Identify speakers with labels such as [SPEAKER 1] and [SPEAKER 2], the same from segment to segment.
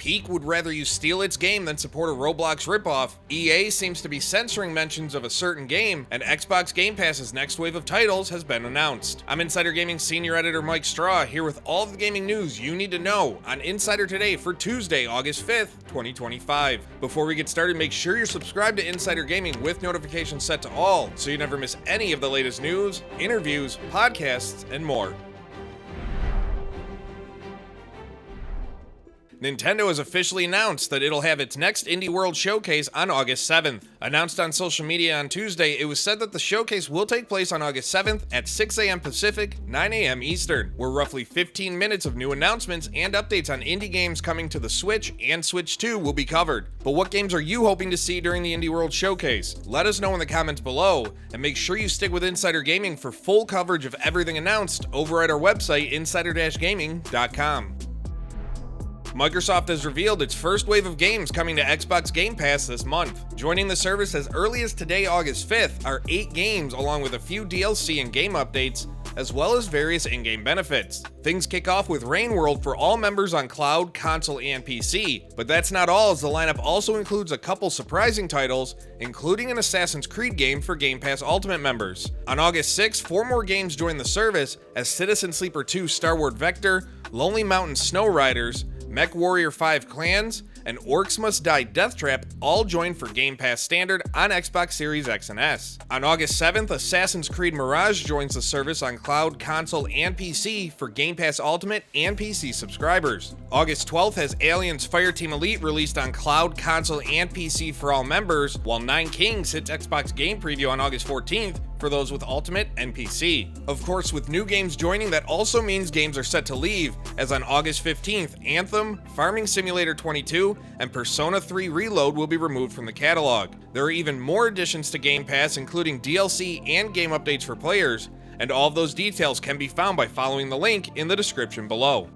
[SPEAKER 1] Peak would rather you steal its game than support a Roblox ripoff, EA seems to be censoring mentions of a certain game, and Xbox Game Pass's next wave of titles has been announced. I'm Insider Gaming Senior Editor Mike Straw, here with all of the gaming news you need to know on Insider Today for Tuesday, August 5th, 2025. Before we get started, make sure you're subscribed to Insider Gaming with notifications set to all, so you never miss any of the latest news, interviews, podcasts, and more. Nintendo has officially announced that it'll have its next Indie World Showcase on August 7th. Announced on social media on Tuesday, it was said that the showcase will take place on August 7th at 6 a.m. Pacific, 9 a.m. Eastern, where roughly 15 minutes of new announcements and updates on indie games coming to the Switch and Switch 2 will be covered. But what games are you hoping to see during the Indie World Showcase? Let us know in the comments below, and make sure you stick with Insider Gaming for full coverage of everything announced over at our website, insider-gaming.com. Microsoft has revealed its first wave of games coming to Xbox Game Pass this month. Joining the service as early as today, August 5th, are 8 games along with a few DLC and game updates, as well as various in-game benefits. Things kick off with Rain World for all members on cloud, console, and PC, but that's not all, as the lineup also includes a couple surprising titles, including an Assassin's Creed game for Game Pass Ultimate members. On August 6th, 4 more games join the service as Citizen Sleeper 2 Starward Vector, Lonely Mountain Snow Riders, Mech Warrior 5 Clans, and Orcs Must Die Death Trap all join for Game Pass Standard on Xbox Series X and S. On August 7th, Assassin's Creed Mirage joins the service on cloud, console, and PC for Game Pass Ultimate and PC subscribers. August 12th has Aliens Fireteam Elite released on cloud, console, and PC for all members, while Nine Kings hits Xbox Game Preview on August 14th for those with Ultimate and PC. Of course, with new games joining, that also means games are set to leave, as on August 15th, Anthem, Farming Simulator 22, and Persona 3 Reload will be removed from the catalog. There are even more additions to Game Pass, including DLC and game updates for players, and all of those details can be found by following the link in the description below.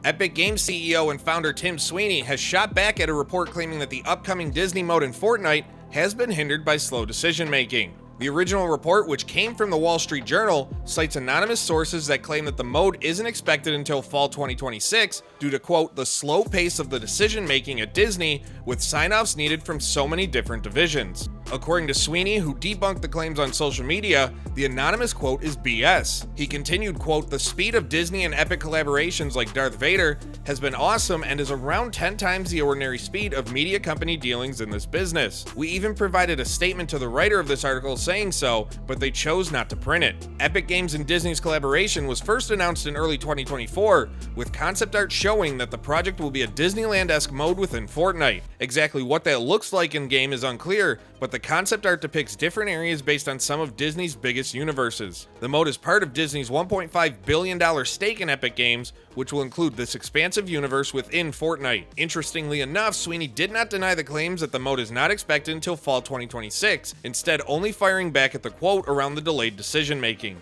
[SPEAKER 1] Epic Games CEO and founder Tim Sweeney has shot back at a report claiming that the upcoming Disney mode in Fortnite has been hindered by slow decision-making. The original report, which came from the Wall Street Journal, cites anonymous sources that claim that the mode isn't expected until fall 2026 due to, quote, the slow pace of the decision-making at Disney with sign-offs needed from so many different divisions. According to Sweeney, who debunked the claims on social media, the anonymous quote is BS. He continued, quote, the speed of Disney and Epic collaborations like Darth Vader has been awesome and is around 10 times the ordinary speed of media company dealings in this business. We even provided a statement to the writer of this article saying so, but they chose not to print it. Epic Games and Disney's collaboration was first announced in early 2024, with concept art showing that the project will be a Disneyland-esque mode within Fortnite. Exactly what that looks like in-game is unclear, but the concept art depicts different areas based on some of Disney's biggest universes. The mode is part of Disney's $1.5 billion stake in Epic Games, which will include this expansive universe within Fortnite. Interestingly enough, Sweeney did not deny the claims that the mode is not expected until fall 2026, instead only firing back at the quote around the delayed decision-making.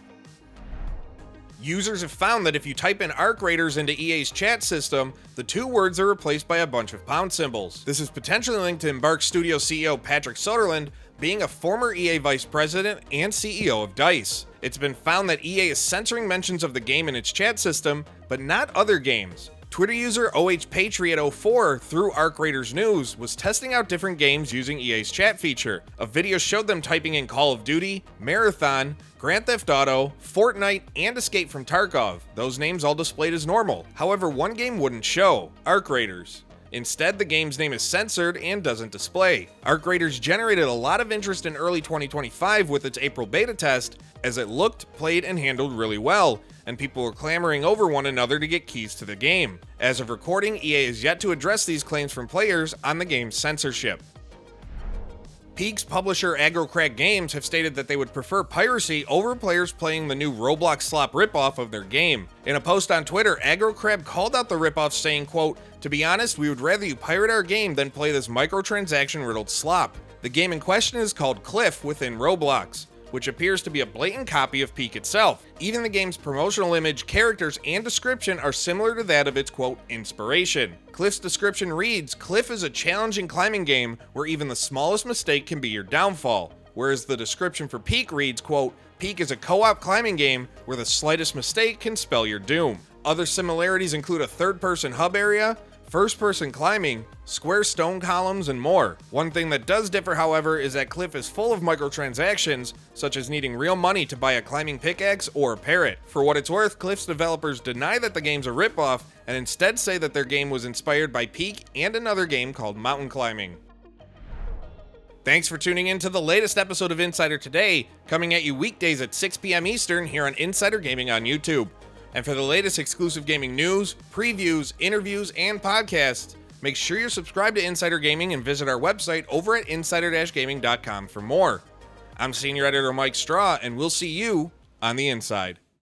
[SPEAKER 1] Users have found that if you type in Arc Raiders into EA's chat system, the 2 words are replaced by a bunch of pound symbols. This is potentially linked to Embark Studio CEO Patrick Soderlund being a former EA vice president and CEO of DICE. It's been found that EA is censoring mentions of the game in its chat system, but not other games. Twitter user OHPatriot04 through Arc Raiders News was testing out different games using EA's chat feature. A video showed them typing in Call of Duty, Marathon, Grand Theft Auto, Fortnite, and Escape from Tarkov. Those names all displayed as normal. However, one game wouldn't show, Arc Raiders. Instead, the game's name is censored and doesn't display. Arc Raiders generated a lot of interest in early 2025 with its April beta test, as it looked, played, and handled really well, and people were clamoring over one another to get keys to the game. As of recording, EA is yet to address these claims from players on the game's censorship. Peak's publisher AggroCrag Games have stated that they would prefer Piracy over players playing the new Roblox slop ripoff of their game. In a post on Twitter, AggroCrag called out the ripoff saying, quote, to be honest, we would rather you pirate our game than play this microtransaction-riddled slop. The game in question is called Cliff within Roblox, which appears to be a blatant copy of Peak itself. Even the game's promotional image, characters, and description are similar to that of its, quote, inspiration. Cliff's description reads, Cliff is a challenging climbing game where even the smallest mistake can be your downfall, whereas the description for Peak reads, quote, Peak is a co-op climbing game where the slightest mistake can spell your doom. Other similarities include a third-person hub area, first-person climbing, square stone columns, and more. One thing that does differ, however, is that Cliff is full of microtransactions, such as needing real money to buy a climbing pickaxe or a parrot. For what it's worth, Cliff's developers deny that the game's a ripoff, and instead say that their game was inspired by Peak and another game called Mountain Climbing. Thanks for tuning in to the latest episode of Insider Today, coming at you weekdays at 6 p.m. Eastern here on Insider Gaming on YouTube. And for the latest exclusive gaming news, previews, interviews, and podcasts, make sure you're subscribed to Insider Gaming and visit our website over at insider-gaming.com for more. I'm Senior Editor Mike Straw, and we'll see you on the inside.